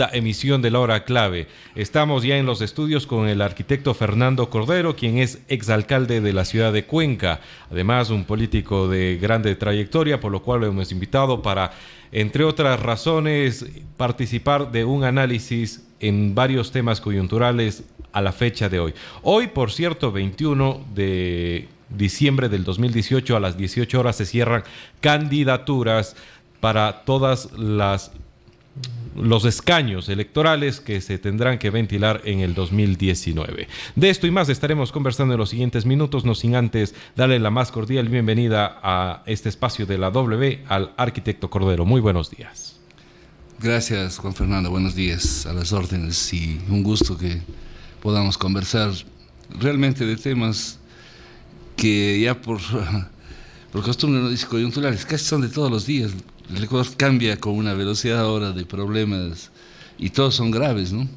Emisión de la hora clave. Estamos ya en los estudios con el arquitecto Fernando Cordero, quien es exalcalde de la ciudad de Cuenca, además un político de grande trayectoria, por lo cual lo hemos invitado para, entre otras razones, participar de un análisis en varios temas coyunturales a la fecha de hoy. Hoy, por cierto, 21 de diciembre del 2018 a las 18 horas se cierran candidaturas para todas los escaños electorales que se tendrán que ventilar en el 2019. De esto y más estaremos conversando en los siguientes minutos, no sin antes darle la más cordial bienvenida a este espacio de la W al arquitecto Cordero. Muy buenos días. Gracias, Juan Fernando. Buenos días, a las órdenes, y un gusto que podamos conversar realmente de temas que ya por costumbre no dice coyunturales, casi son de todos los días. El Ecuador cambia con una velocidad ahora de problemas y todos son graves, ¿no?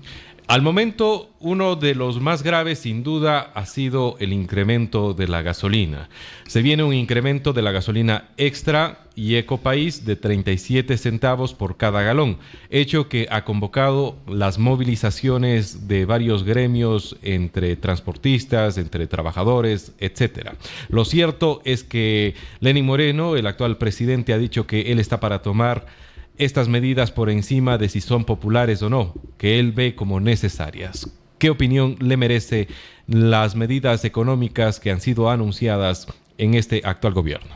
Al momento, uno de los más graves, sin duda, ha sido el incremento de la gasolina. Se viene un incremento de la gasolina extra y Ecopaís de 37 centavos por cada galón, hecho que ha convocado las movilizaciones de varios gremios entre transportistas, entre trabajadores, etc. Lo cierto es que Lenín Moreno, el actual presidente, ha dicho que él está para tomar estas medidas por encima de si son populares o no, que él ve como necesarias. ¿Qué opinión le merece las medidas económicas que han sido anunciadas en este actual gobierno?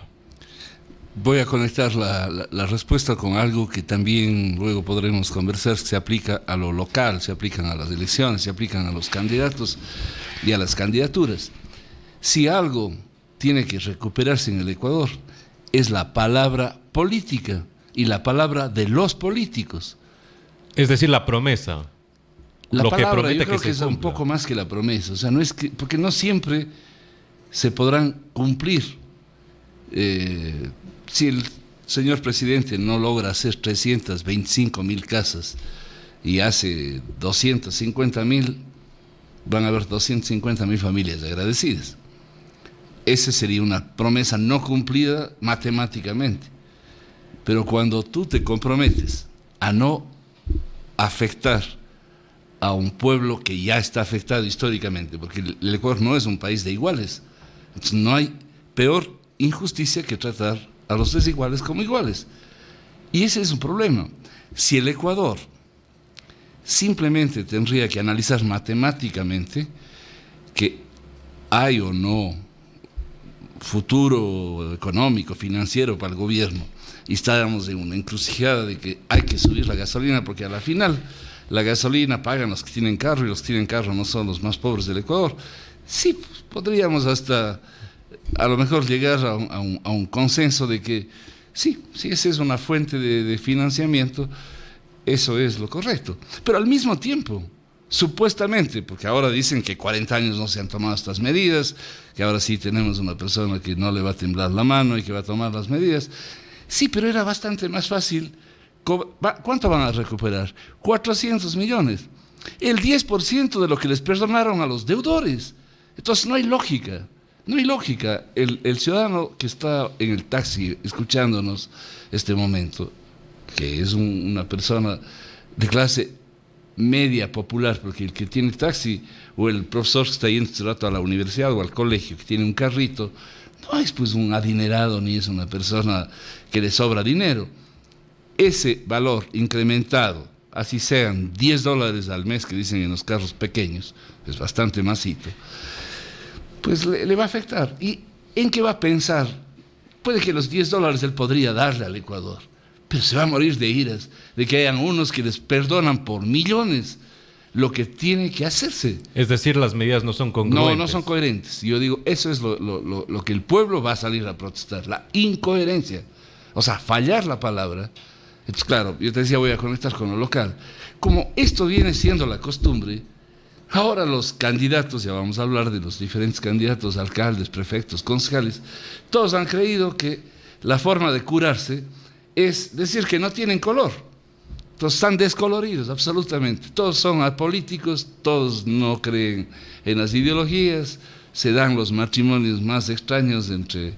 Voy a conectar la respuesta con algo que también luego podremos conversar. Se aplica a lo local, se aplican a las elecciones, se aplican a los candidatos y a las candidaturas. Si algo tiene que recuperarse en el Ecuador es la palabra política y la palabra de los políticos. Es decir, la promesa. La lo palabra, que promete yo creo que que se es un cumpla. poco más que la promesa. O sea, no es que, porque no siempre se podrán cumplir. Si el señor presidente no logra hacer 325,000 casas y hace 250,000, van a haber 250,000 familias agradecidas. Esa sería una promesa no cumplida matemáticamente. Pero cuando tú te comprometes a no afectar a un pueblo que ya está afectado históricamente, porque el Ecuador no es un país de iguales, entonces no hay peor injusticia que tratar a los desiguales como iguales. Y ese es un problema. Si el Ecuador simplemente tendría que analizar matemáticamente que hay o no futuro económico, financiero para el gobierno, y estábamos en una encrucijada de que hay que subir la gasolina, porque a la final la gasolina pagan los que tienen carro y los que tienen carro no son los más pobres del Ecuador. Sí, podríamos hasta a lo mejor llegar a un consenso de que sí, esa es una fuente de financiamiento, eso es lo correcto. Pero al mismo tiempo, supuestamente, porque ahora dicen que 40 años no se han tomado estas medidas, que ahora sí tenemos una persona que no le va a temblar la mano y que va a tomar las medidas. Sí, pero era bastante más fácil. ¿Cuánto van a recuperar? 400 millones. El 10% de lo que les perdonaron a los deudores. Entonces no hay lógica. No hay lógica. El ciudadano que está en el taxi escuchándonos este momento, que es una persona de clase media popular, porque el que tiene taxi o el profesor que está yendo este rato a la universidad o al colegio, que tiene un carrito, no es pues un adinerado ni es una persona que le sobra dinero. Ese valor incrementado, así sean $10 al mes que dicen en los carros pequeños, es bastante masito, pues le va a afectar. ¿Y en qué va a pensar? Puede que los $10 él podría darle al Ecuador, pero se va a morir de iras de que hayan unos que les perdonan por millones lo que tiene que hacerse. Es decir, las medidas no son congruentes. No son coherentes. Yo digo, eso es lo que el pueblo va a salir a protestar, la incoherencia. O sea, fallar la palabra. Entonces, claro, yo te decía, voy a conectar con lo local. Como esto viene siendo la costumbre, ahora los candidatos, ya vamos a hablar de los diferentes candidatos, alcaldes, prefectos, concejales, todos han creído que la forma de curarse es decir que no tienen color. Entonces están descoloridos absolutamente, todos son apolíticos, todos no creen en las ideologías, se dan los matrimonios más extraños entre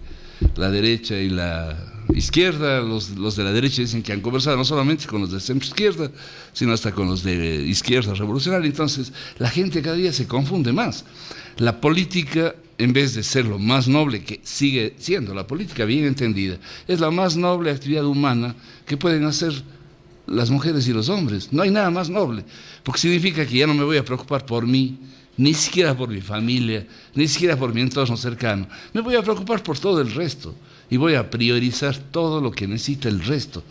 la derecha y izquierda, los de la derecha dicen que han conversado no solamente con los de centro izquierda, sino hasta con los de izquierda revolucionaria. Entonces, la gente cada día se confunde más. La política, en vez de ser lo más noble, que sigue siendo la política bien entendida, es la más noble actividad humana que pueden hacer las mujeres y los hombres. No hay nada más noble, porque significa que ya no me voy a preocupar por mí, ni siquiera por mi familia, ni siquiera por mi entorno cercano. Me voy a preocupar por todo el resto y voy a priorizar todo lo que necesita el resto.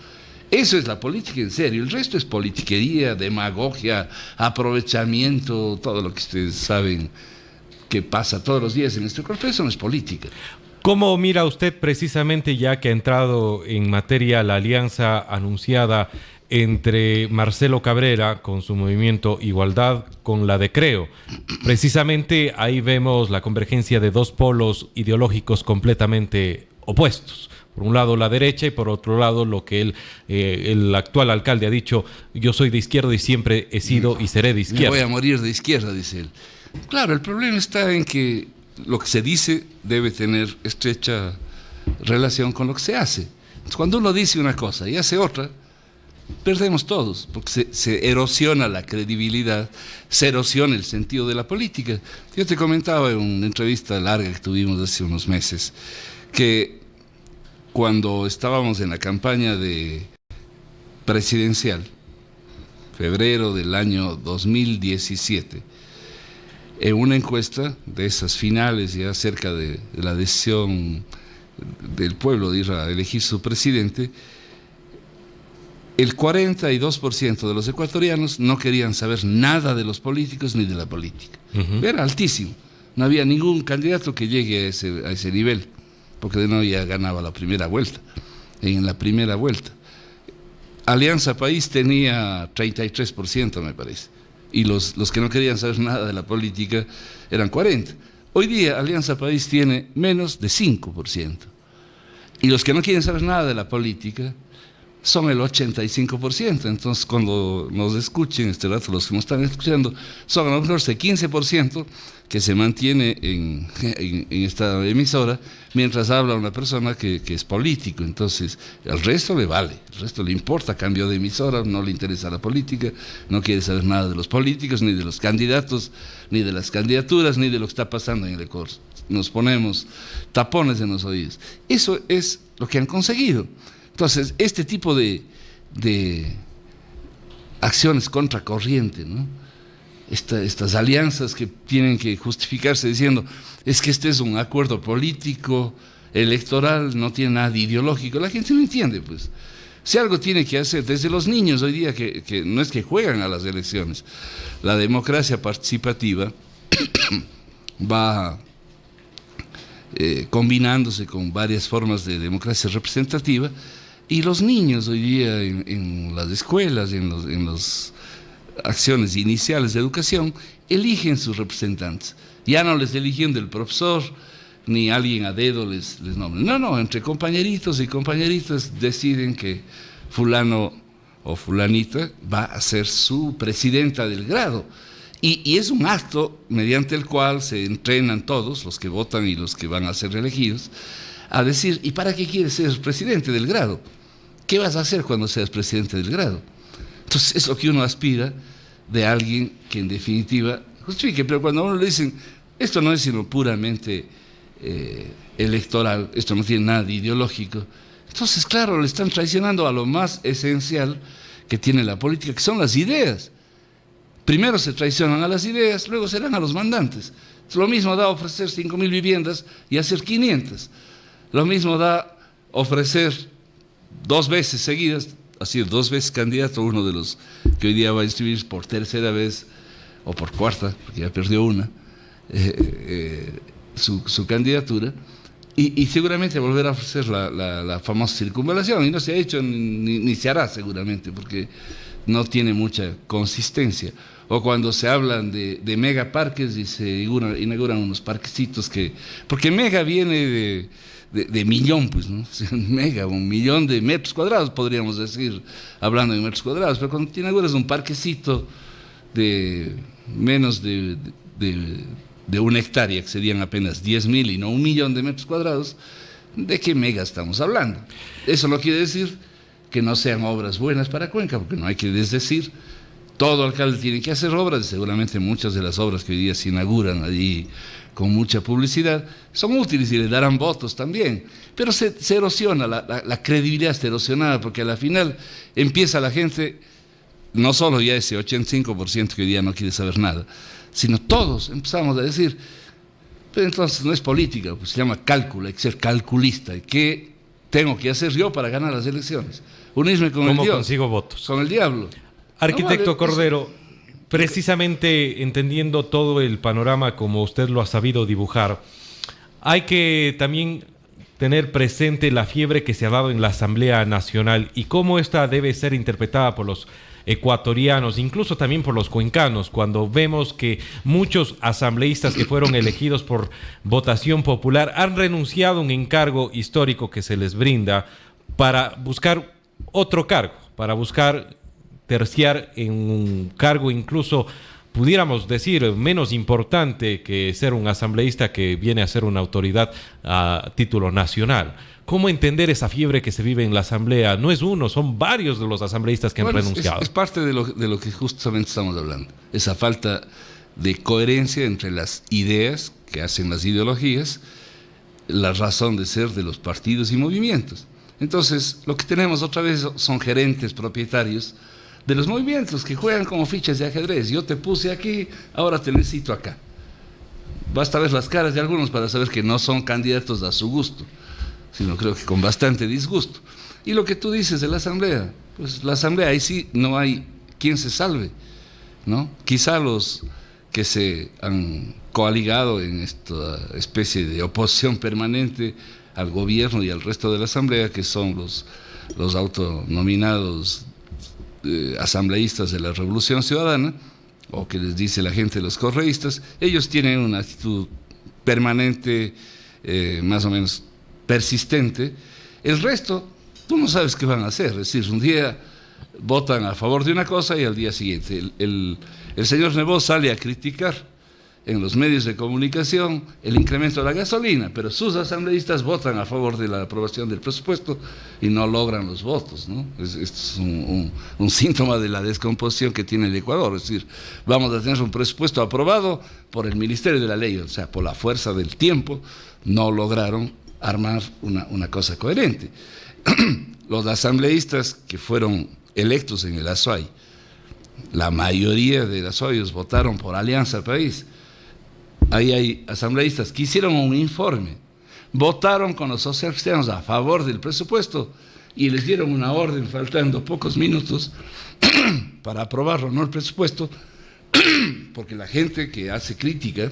Eso es la política en serio. El resto es politiquería, demagogia, aprovechamiento, todo lo que ustedes saben que pasa todos los días en nuestro cuerpo. Eso no es política. ¿Cómo mira usted precisamente, ya que ha entrado en materia, la alianza anunciada entre Marcelo Cabrera con su movimiento Igualdad con la de Creo? Precisamente ahí vemos la convergencia de dos polos ideológicos completamente opuestos. Por un lado la derecha y por otro lado lo que el actual alcalde ha dicho: yo soy de izquierda y siempre he sido y seré de izquierda. Me voy a morir de izquierda, dice él. Claro, el problema está en que lo que se dice debe tener estrecha relación con lo que se hace. Entonces, cuando uno dice una cosa y hace otra, perdemos todos, porque se erosiona la credibilidad, se erosiona el sentido de la política. Yo te comentaba en una entrevista larga que tuvimos hace unos meses, que cuando estábamos en la campaña presidencial, febrero del año 2017, en una encuesta de esas finales, ya cerca de la decisión del pueblo de ir a elegir su presidente, el 42% de los ecuatorianos no querían saber nada de los políticos ni de la política. Era altísimo. No había ningún candidato que llegue a ese nivel, porque de nuevo ya ganaba la primera vuelta. En la primera vuelta, Alianza País tenía 33%, me parece. Y los que no querían saber nada de la política eran 40%. Hoy día Alianza País tiene menos de 5%. Y los que no quieren saber nada de la política son el 85%. Entonces, cuando nos escuchen este rato, los que nos están escuchando, son a lo mejor ese 15% que se mantiene en esta emisora mientras habla una persona que es político. Entonces, el resto le vale, el resto le importa, cambió de emisora, no le interesa la política, no quiere saber nada de los políticos, ni de los candidatos, ni de las candidaturas, ni de lo que está pasando en el Ecuador. Nos ponemos tapones en los oídos. Eso es lo que han conseguido. Entonces, este tipo de acciones contracorriente, ¿no? Estas alianzas que tienen que justificarse diciendo: es que este es un acuerdo político, electoral, no tiene nada de ideológico. La gente no entiende, pues. Si algo tiene que hacer, desde los niños hoy día, que no es que juegan a las elecciones, la democracia participativa va combinándose con varias formas de democracia representativa, y los niños hoy día en las escuelas, en las acciones iniciales de educación, eligen sus representantes. Ya no les eligen del profesor, ni alguien a dedo les nombra. No, entre compañeritos y compañeritas deciden que fulano o fulanita va a ser su presidenta del grado. Y es un acto mediante el cual se entrenan todos, los que votan y los que van a ser elegidos, a decir: ¿y para qué quieres ser presidente del grado? ¿Qué vas a hacer cuando seas presidente del grado? Entonces, es lo que uno aspira de alguien que en definitiva justifique. Pero cuando a uno le dicen: esto no es sino puramente electoral, esto no tiene nada de ideológico, entonces, claro, le están traicionando a lo más esencial que tiene la política, que son las ideas. Primero se traicionan a las ideas, luego serán a los mandantes. Lo mismo da ofrecer 5.000 viviendas y hacer 500. Lo mismo da ofrecer 2 veces seguidas, así 2 veces candidato, uno de los que hoy día va a inscribir por tercera vez o por cuarta, porque ya perdió una, su candidatura, y seguramente volver a ofrecer la famosa circunvalación, y no se ha hecho ni se hará seguramente, porque no tiene mucha consistencia. O cuando se hablan de megaparques y se inauguran unos parquecitos porque mega viene de millón, pues, ¿no? Mega, 1.000.000 de metros cuadrados, podríamos decir, hablando de metros cuadrados, pero cuando inauguras un parquecito de menos de 1 hectárea, que serían apenas 10.000 y no 1.000.000 de metros cuadrados, ¿de qué mega estamos hablando? Eso no quiere decir que no sean obras buenas para Cuenca, porque no hay que desdecir. Todo alcalde tiene que hacer obras, y seguramente muchas de las obras que hoy día se inauguran allí con mucha publicidad son útiles y le darán votos también, pero se erosiona, la credibilidad está erosionada, porque a la final empieza la gente, no solo ya ese 85% que hoy día no quiere saber nada, sino todos empezamos a decir, pero entonces no es política, pues se llama cálculo, hay que ser calculista. ¿Qué tengo que hacer yo para ganar las elecciones? Unirme con el Dios. ¿Cómo consigo votos? Con el diablo. Arquitecto Cordero, precisamente entendiendo todo el panorama como usted lo ha sabido dibujar, hay que también tener presente la fiebre que se ha dado en la Asamblea Nacional y cómo esta debe ser interpretada por los ecuatorianos, incluso también por los cuencanos, cuando vemos que muchos asambleístas que fueron elegidos por votación popular han renunciado a un encargo histórico que se les brinda para buscar otro cargo, para buscar terciar en un cargo incluso, pudiéramos decir, menos importante que ser un asambleísta que viene a ser una autoridad a título nacional. ¿Cómo entender esa fiebre que se vive en la Asamblea? No es uno, son varios de los asambleístas que han renunciado. Es parte de lo que justamente estamos hablando. Esa falta de coherencia entre las ideas que hacen las ideologías, la razón de ser de los partidos y movimientos. Entonces, lo que tenemos otra vez son gerentes propietarios de los movimientos que juegan como fichas de ajedrez. Yo te puse aquí, ahora te necesito acá. Basta ver las caras de algunos para saber que no son candidatos a su gusto, sino creo que con bastante disgusto. Y lo que tú dices de la Asamblea, pues la Asamblea ahí sí no hay quien se salve, ¿no? Quizá los que se han coaligado en esta especie de oposición permanente al gobierno y al resto de la Asamblea, que son los autonominados asambleístas de la Revolución Ciudadana, o que les dice la gente los correístas, ellos tienen una actitud permanente, más o menos persistente. El resto, tú no sabes qué van a hacer, es decir, un día votan a favor de una cosa y al día siguiente el señor Nebot sale a criticar en los medios de comunicación el incremento de la gasolina, pero sus asambleístas votan a favor de la aprobación del presupuesto y no logran los votos, ¿no? Esto es un síntoma de la descomposición que tiene el Ecuador, es decir, vamos a tener un presupuesto aprobado por el Ministerio de la Ley, o sea, por la fuerza del tiempo, no lograron armar una cosa coherente. Los asambleístas que fueron electos en el Azuay, la mayoría de los azuayos votaron por Alianza País. Ahí hay asambleístas que hicieron un informe, votaron con los socialcristianos a favor del presupuesto y les dieron una orden faltando pocos minutos para aprobarlo, no el presupuesto, porque la gente que hace crítica,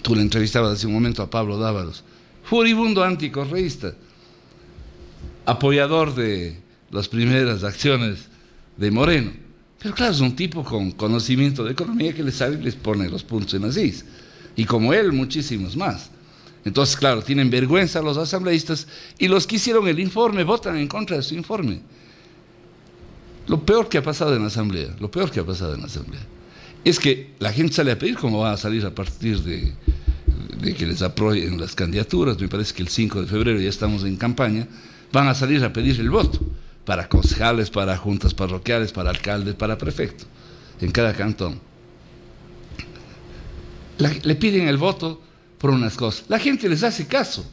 tú le entrevistabas hace un momento a Pablo Dávalos, furibundo anticorreísta, apoyador de las primeras acciones de Moreno. Pero claro, es un tipo con conocimiento de economía que les sabe y les pone los puntos en las is. Y como él, muchísimos más. Entonces, claro, tienen vergüenza los asambleístas y los que hicieron el informe votan en contra de su informe. Lo peor que ha pasado en la Asamblea, es que la gente sale a pedir, como va a salir a partir de que les aprueben las candidaturas, me parece que el 5 de febrero ya estamos en campaña, van a salir a pedir el voto para concejales, para juntas parroquiales, para alcaldes, para prefectos, en cada cantón. Le piden el voto por unas cosas. La gente les hace caso.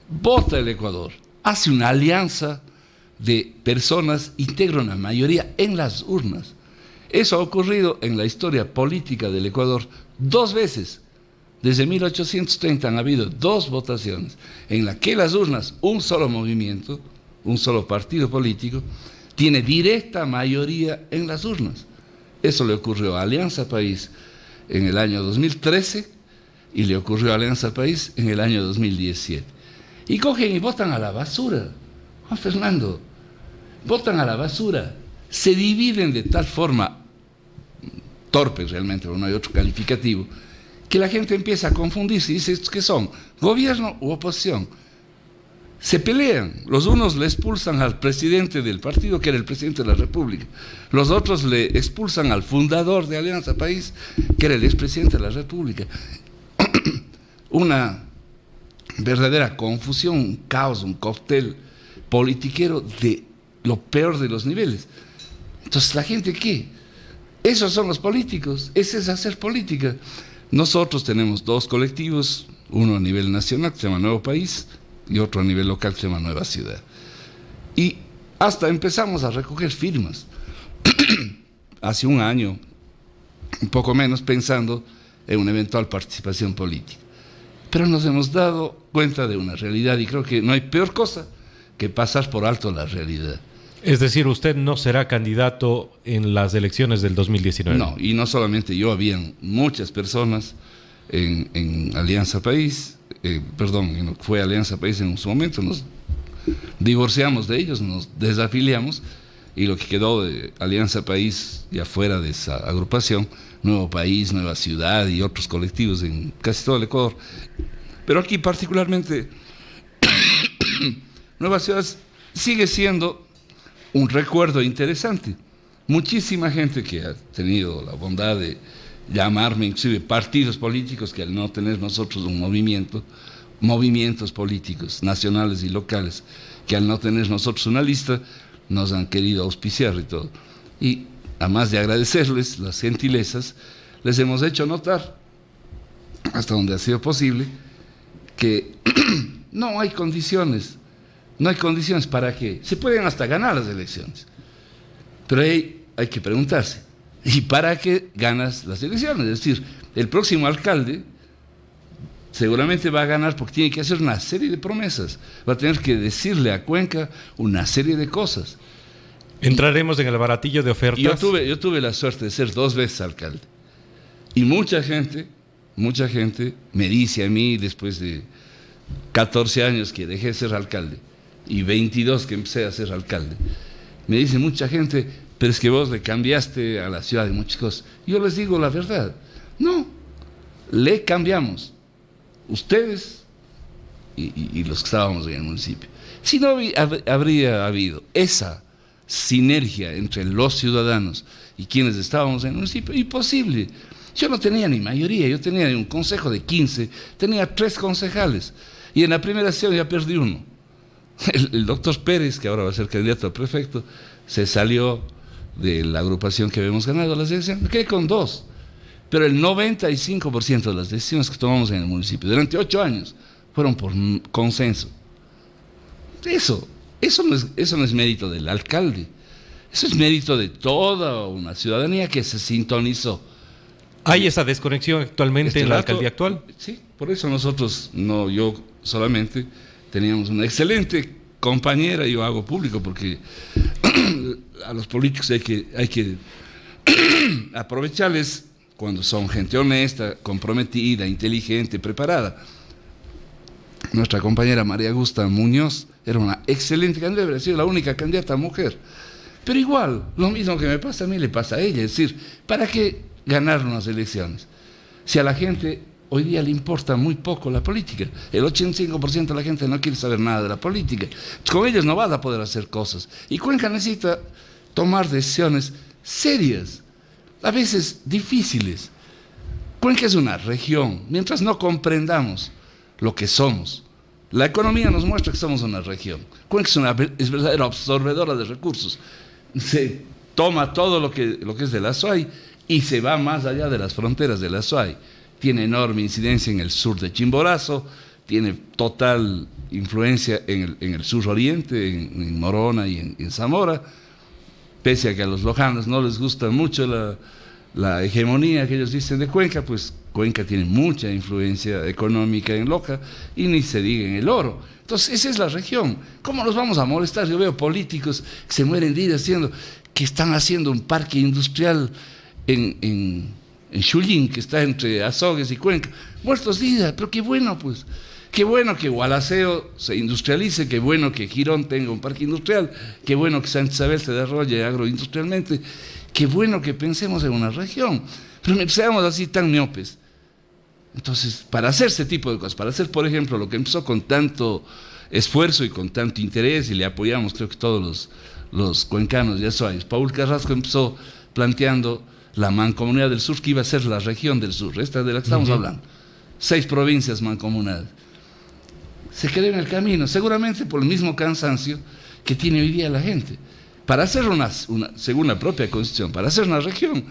Vota el Ecuador. Hace una alianza de personas, integra una mayoría en las urnas. Eso ha ocurrido en la historia política del Ecuador 2 veces. Desde 1830 han habido 2 votaciones en las que las urnas, un solo movimiento, un solo partido político, tiene directa mayoría en las urnas. Eso le ocurrió a Alianza País en el año 2013 y le ocurrió a Alianza País en el año 2017. Y cogen y votan a la basura. Juan Fernando, votan a la basura. Se dividen de tal forma, torpes realmente, porque no hay otro calificativo, que la gente empieza a confundirse y dice, ¿qué son? ¿Gobierno u oposición? Se pelean, los unos le expulsan al presidente del partido, que era el presidente de la República, los otros le expulsan al fundador de Alianza País, que era el expresidente de la República. Una verdadera confusión, un caos, un cóctel politiquero de lo peor de los niveles. Entonces, ¿la gente qué? Esos son los políticos, ese es hacer política. Nosotros tenemos dos colectivos, uno a nivel nacional que se llama Nuevo País y otro a nivel local que se llama Nueva Ciudad. Y hasta empezamos a recoger firmas hace un año, un poco menos, pensando en una eventual participación política. Pero nos hemos dado cuenta de una realidad y creo que no hay peor cosa que pasar por alto la realidad. Es decir, usted no será candidato en las elecciones del 2019. No, y no solamente yo, habían muchas personas en Alianza País, en lo que fue Alianza País en su momento, nos divorciamos de ellos, nos desafiliamos, y lo que quedó de Alianza País, ya fuera de esa agrupación, Nuevo País, Nueva Ciudad y otros colectivos en casi todo el Ecuador. Pero aquí particularmente, Nueva Ciudad sigue siendo un recuerdo interesante. Muchísima gente que ha tenido la bondad de llamarme, inclusive partidos políticos que al no tener nosotros un movimientos políticos nacionales y locales, que al no tener nosotros una lista, nos han querido auspiciar y todo. Y además de agradecerles las gentilezas, les hemos hecho notar, hasta donde ha sido posible, que no hay condiciones para que se pueden hasta ganar las elecciones. Pero ahí hay que preguntarse, ¿y para qué ganas las elecciones? Es decir, el próximo alcalde seguramente va a ganar porque tiene que hacer una serie de promesas, va a tener que decirle a Cuenca una serie de cosas. Entraremos en el baratillo de ofertas. Yo tuve la suerte de ser 2 veces alcalde. Y mucha gente me dice a mí, después de 14 años que dejé de ser alcalde, y 22 que empecé a ser alcalde, me dice mucha gente, pero es que vos le cambiaste a la ciudad de muchas cosas. Yo les digo la verdad, no, le cambiamos, ustedes y los que estábamos en el municipio. Si no habría habido esa sinergia entre los ciudadanos y quienes estábamos en el municipio, imposible. Yo no tenía ni mayoría, yo tenía un consejo de 15, tenía 3 concejales, y en la primera sesión ya perdí uno. El doctor Pérez, que ahora va a ser candidato a prefecto, se salió de la agrupación que habíamos ganado las elecciones, me quedé con 2. Pero el 95% de las decisiones que tomamos en el municipio durante 8 años fueron por consenso. Eso no es mérito del alcalde, eso es mérito de toda una ciudadanía que se sintonizó. ¿Hay esa desconexión actualmente en la alcaldía actual? Sí, por eso nosotros, no yo solamente, teníamos una excelente compañera, yo hago público porque a los políticos hay que aprovecharles cuando son gente honesta, comprometida, inteligente, preparada. Nuestra compañera María Augusta Muñoz era una excelente candidata, debería ser la única candidata mujer. Pero igual, lo mismo que me pasa a mí le pasa a ella, es decir, ¿para qué ganar unas elecciones? Si a la gente hoy día le importa muy poco la política, el 85% de la gente no quiere saber nada de la política, con ellos no vas a poder hacer cosas. Y Cuenca necesita tomar decisiones serias, a veces difíciles. Cuenca es una región, mientras no comprendamos lo que somos. La economía nos muestra que somos una región. Cuenca es verdadera absorbedora de recursos. Se toma todo lo que es de la SOAI y se va más allá de las fronteras de la SOAI. Tiene enorme incidencia en el sur de Chimborazo, tiene total influencia en el sur oriente, en Morona y en Zamora, pese a que a los lojanos no les gusta mucho la hegemonía que ellos dicen de Cuenca, pues Cuenca tiene mucha influencia económica en Loja y ni se diga en el oro. Entonces esa es la región. ¿Cómo nos vamos a molestar? Yo veo políticos que se mueren de ir haciendo, que están haciendo un parque industrial en Chullín, que está entre Azogues y Cuenca, muertos de ida, pero qué bueno, pues, qué bueno que Gualaceo se industrialice, qué bueno que Girón tenga un parque industrial, qué bueno que Santa Isabel se desarrolle agroindustrialmente, qué bueno que pensemos en una región, pero no seamos así tan miopes. Entonces, para hacer ese tipo de cosas, para hacer, por ejemplo, lo que empezó con tanto esfuerzo y con tanto interés, y le apoyamos, creo que todos los cuencanos ya sois, Paul Carrasco empezó planteando la mancomunidad del sur, que iba a ser la región del sur, esta de la que estamos hablando, 6 provincias mancomunadas. se quedó en el camino, seguramente por el mismo cansancio que tiene hoy día la gente. Para hacer según la propia Constitución, para hacer una región,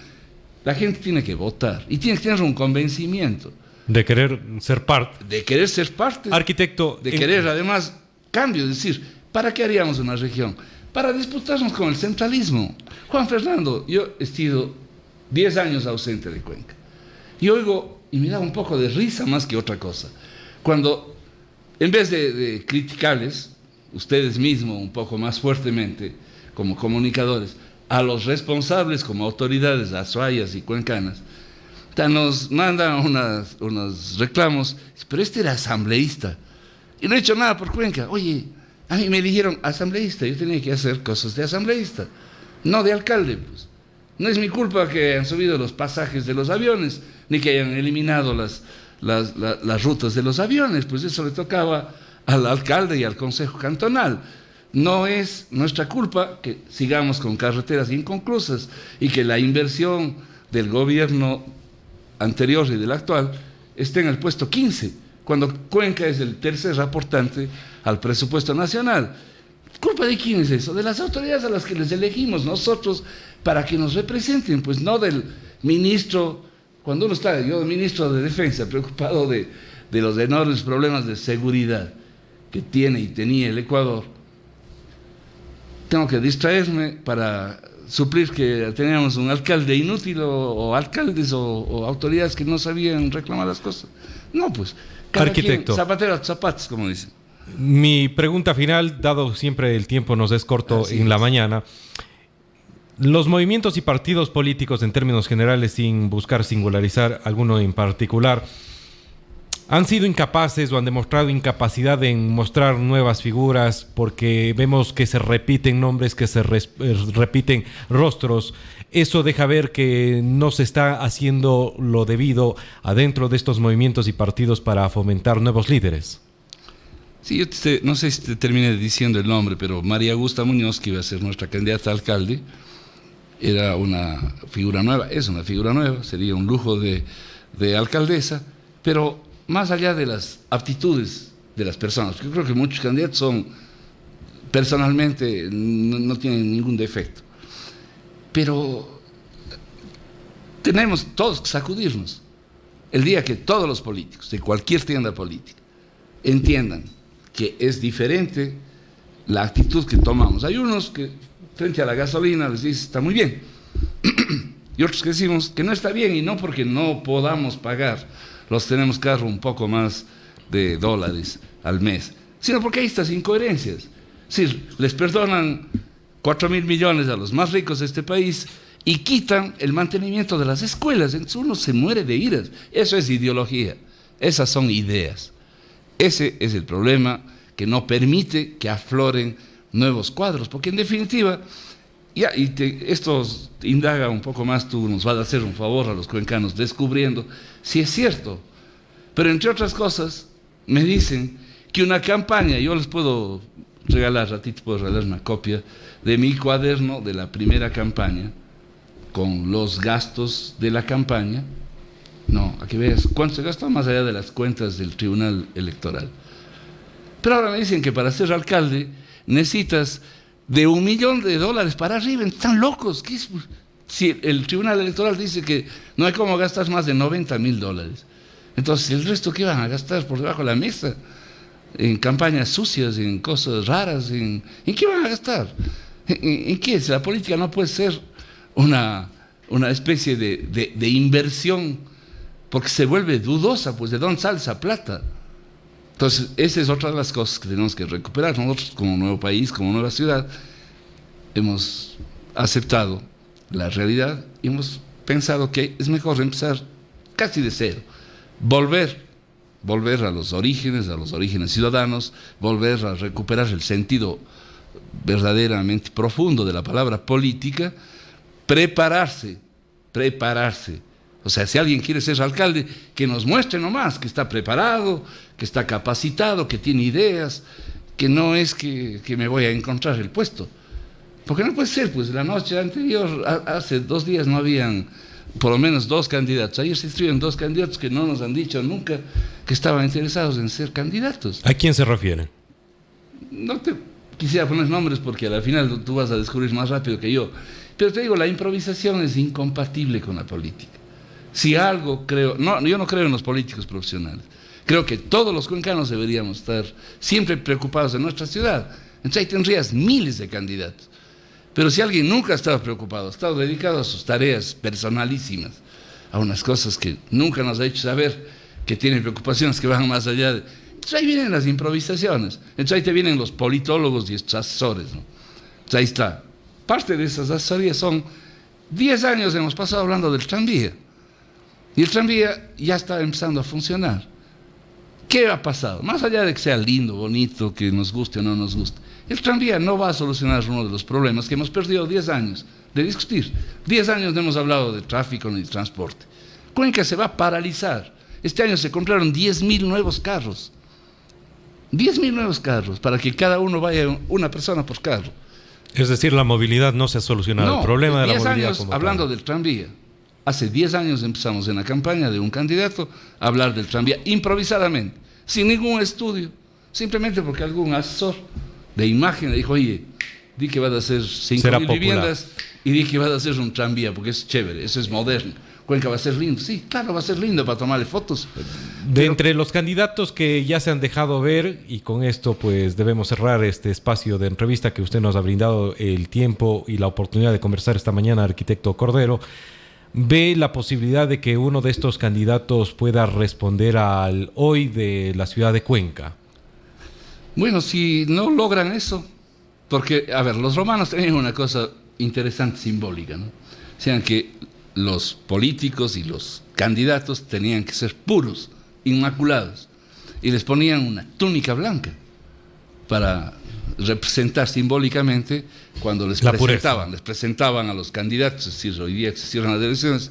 la gente tiene que votar y tiene que tener un convencimiento. De querer ser parte. De querer ser parte. Arquitecto. De querer, además, cambio. Es decir, ¿para qué haríamos una región? Para disputarnos con el centralismo. Juan Fernando, yo he sido 10 años ausente de Cuenca. Y oigo, y me da un poco de risa más que otra cosa, cuando, en vez de criticarles, ustedes mismos un poco más fuertemente, como comunicadores, a los responsables como autoridades azuayas y cuencanas, nos mandan unos reclamos, pero este era asambleísta, y no he hecho nada por Cuenca. Oye, a mí me eligieron asambleísta, yo tenía que hacer cosas de asambleísta, no de alcalde, pues. No es mi culpa que hayan subido los pasajes de los aviones, ni que hayan eliminado las rutas de los aviones, pues eso le tocaba al alcalde y al consejo cantonal. No es nuestra culpa que sigamos con carreteras inconclusas y que la inversión del gobierno anterior y del actual esté en el puesto 15, cuando Cuenca es el tercer aportante al presupuesto nacional. ¿Culpa de quién es eso? De las autoridades a las que les elegimos nosotros para que nos representen, pues no del ministro. Cuando uno está, yo ministro de Defensa, preocupado de los enormes problemas de seguridad que tiene y tenía el Ecuador, tengo que distraerme para suplir que teníamos un alcalde inútil o alcaldes o autoridades que no sabían reclamar las cosas. No, pues, cada arquitecto, quien, zapatero a tus zapatos, como dicen. Mi pregunta final, dado siempre el tiempo nos es corto en la mañana, los movimientos y partidos políticos en términos generales, sin buscar singularizar alguno en particular, han sido incapaces o han demostrado incapacidad en mostrar nuevas figuras porque vemos que se repiten nombres, que se repiten rostros. Eso deja ver que no se está haciendo lo debido adentro de estos movimientos y partidos para fomentar nuevos líderes. Sí, yo no sé si te terminé diciendo el nombre, pero María Augusta Muñoz, que iba a ser nuestra candidata a alcalde, era una figura nueva, es una figura nueva, sería un lujo de alcaldesa, pero más allá de las aptitudes de las personas, porque yo creo que muchos candidatos personalmente no tienen ningún defecto, pero tenemos todos que sacudirnos el día que todos los políticos de cualquier tienda política entiendan que es diferente la actitud que tomamos. Hay unos que frente a la gasolina les dicen está muy bien y otros que decimos que no está bien, y no porque no podamos pagar los tenemos carro un poco más de dólares al mes, sino porque hay estas incoherencias. Es decir, les perdonan 4.000 millones a los más ricos de este país y quitan el mantenimiento de las escuelas. Entonces uno se muere de iras. Eso es ideología, esas son ideas. Ese es el problema que no permite que afloren nuevos cuadros, porque en definitiva, esto indaga un poco más, tú nos vas a hacer un favor a los cuencanos descubriendo si es cierto. Pero entre otras cosas, me dicen que una campaña, yo les puedo regalar, a ti te puedo regalar una copia de mi cuaderno de la primera campaña, con los gastos de la campaña. No, aquí veas cuánto se gastó más allá de las cuentas del Tribunal Electoral. Pero ahora me dicen que para ser alcalde necesitas de $1 millón para arriba. Están locos. ¿Qué es? Si el Tribunal Electoral dice que no hay cómo gastar más de $90.000, entonces el resto ¿qué van a gastar por debajo de la mesa? En campañas sucias, en cosas raras, ¿en qué van a gastar? ¿En qué? Si la política no puede ser una especie de inversión, porque se vuelve dudosa, pues ¿de dónde sale esa plata? Entonces, esa es otra de las cosas que tenemos que recuperar. Nosotros, como nuevo país, como nueva ciudad, hemos aceptado la realidad y hemos pensado que es mejor empezar casi de cero, volver a los orígenes ciudadanos, volver a recuperar el sentido verdaderamente profundo de la palabra política, prepararse. O sea, si alguien quiere ser alcalde, que nos muestre nomás que está preparado, que está capacitado, que tiene ideas, que no es que me voy a encontrar el puesto. Porque no puede ser, pues la noche anterior, hace 2 días no habían por lo menos 2 candidatos. Ayer se inscriben 2 candidatos que no nos han dicho nunca que estaban interesados en ser candidatos. ¿A quién se refiere? No te quisiera poner nombres porque al final tú vas a descubrir más rápido que yo. Pero te digo, la improvisación es incompatible con la política. Si algo creo, no, yo no creo en los políticos profesionales. Creo que todos los cuencanos deberíamos estar siempre preocupados en nuestra ciudad. Entonces ahí tendrías miles de candidatos. Pero si alguien nunca ha estado preocupado, ha estado dedicado a sus tareas personalísimas, a unas cosas que nunca nos ha hecho saber que tienen preocupaciones que van más allá de... Entonces ahí vienen las improvisaciones. Entonces ahí te vienen los politólogos y estos asesores, ¿no? Entonces ahí está. Parte de esas asesorías son 10 años hemos pasado hablando del tranvía. Y el tranvía ya está empezando a funcionar. ¿Qué ha pasado? Más allá de que sea lindo, bonito, que nos guste o no nos guste, el tranvía no va a solucionar uno de los problemas que hemos perdido 10 años de discutir. 10 años no hemos hablado de tráfico ni de transporte. Cuenca se va a paralizar. Este año se compraron 10.000 nuevos carros. 10.000 nuevos carros para que cada uno vaya una persona por carro. Es decir, la movilidad no se ha solucionado. No, el problema de la 10 movilidad años como hablando tal. del tranvía. Hace 10 años empezamos en la campaña de un candidato a hablar del tranvía improvisadamente, sin ningún estudio, simplemente porque algún asesor de imagen le dijo, oye, di que vas a hacer 5.000 viviendas y di que vas a hacer un tranvía, porque es chévere, eso es moderno. Cuenca va a ser lindo. Sí, claro, va a ser lindo para tomarle fotos. Entre los candidatos que ya se han dejado ver, y con esto pues debemos cerrar este espacio de entrevista que usted nos ha brindado el tiempo y la oportunidad de conversar esta mañana, arquitecto Cordero, ¿ve la posibilidad de que uno de estos candidatos pueda responder al hoy de la ciudad de Cuenca? Bueno, si no logran eso, porque, a ver, los romanos tenían una cosa interesante, simbólica, ¿no? O sea, que los políticos y los candidatos tenían que ser puros, inmaculados, y les ponían una túnica blanca para representar simbólicamente cuando les presentaban a los candidatos. Es decir, hoy día que se cierran las elecciones,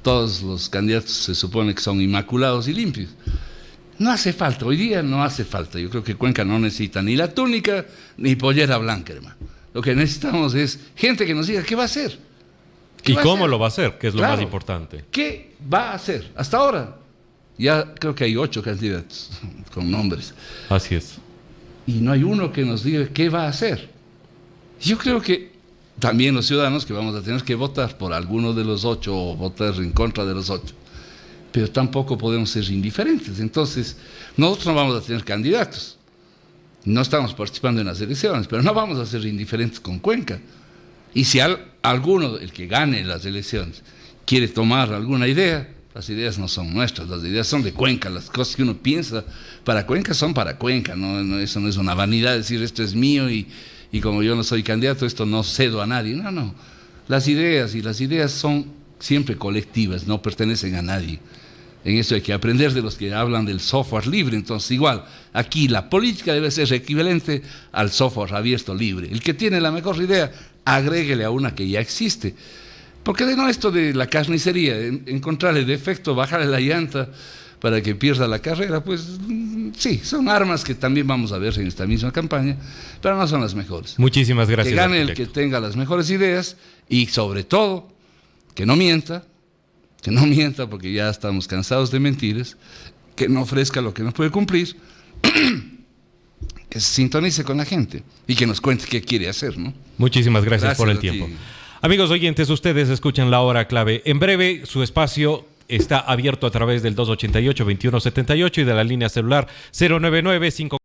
todos los candidatos se supone que son inmaculados y limpios. No hace falta, hoy día no hace falta. Yo creo que Cuenca no necesita ni la túnica ni pollera blanca, hermano. Lo que necesitamos es gente que nos diga qué va a hacer. ¿Y cómo lo va a hacer? Que es lo más importante. ¿Qué va a hacer? Hasta ahora ya creo que hay 8 candidatos con nombres. Así es. Y no hay uno que nos diga qué va a hacer. Yo creo que también los ciudadanos que vamos a tener que votar por alguno de los 8 o votar en contra de los 8. Pero tampoco podemos ser indiferentes. Entonces, nosotros no vamos a tener candidatos. No estamos participando en las elecciones, pero no vamos a ser indiferentes con Cuenca. Y si alguno, el que gane las elecciones, quiere tomar alguna idea, las ideas no son nuestras, las ideas son de Cuenca, las cosas que uno piensa para Cuenca son para Cuenca, no, eso no es una vanidad decir esto es mío y como yo no soy candidato, esto no cedo a nadie. No. Las ideas son siempre colectivas, no pertenecen a nadie. En eso hay que aprender de los que hablan del software libre. Entonces, igual, aquí la política debe ser equivalente al software abierto libre. El que tiene la mejor idea, agréguele a una que ya existe. Porque de no esto de la carnicería, encontrarle defecto, bajarle la llanta para que pierda la carrera, pues sí, son armas que también vamos a ver en esta misma campaña, pero no son las mejores. Muchísimas gracias. Que gane arquitecto. El que tenga las mejores ideas y sobre todo, que no mienta porque ya estamos cansados de mentiras, que no ofrezca lo que no puede cumplir, que se sintonice con la gente y que nos cuente qué quiere hacer, ¿no? Muchísimas gracias por el tiempo. Amigos oyentes, ustedes escuchan La Hora Clave. En breve, su espacio está abierto a través del 288-2178 y de la línea celular 099-5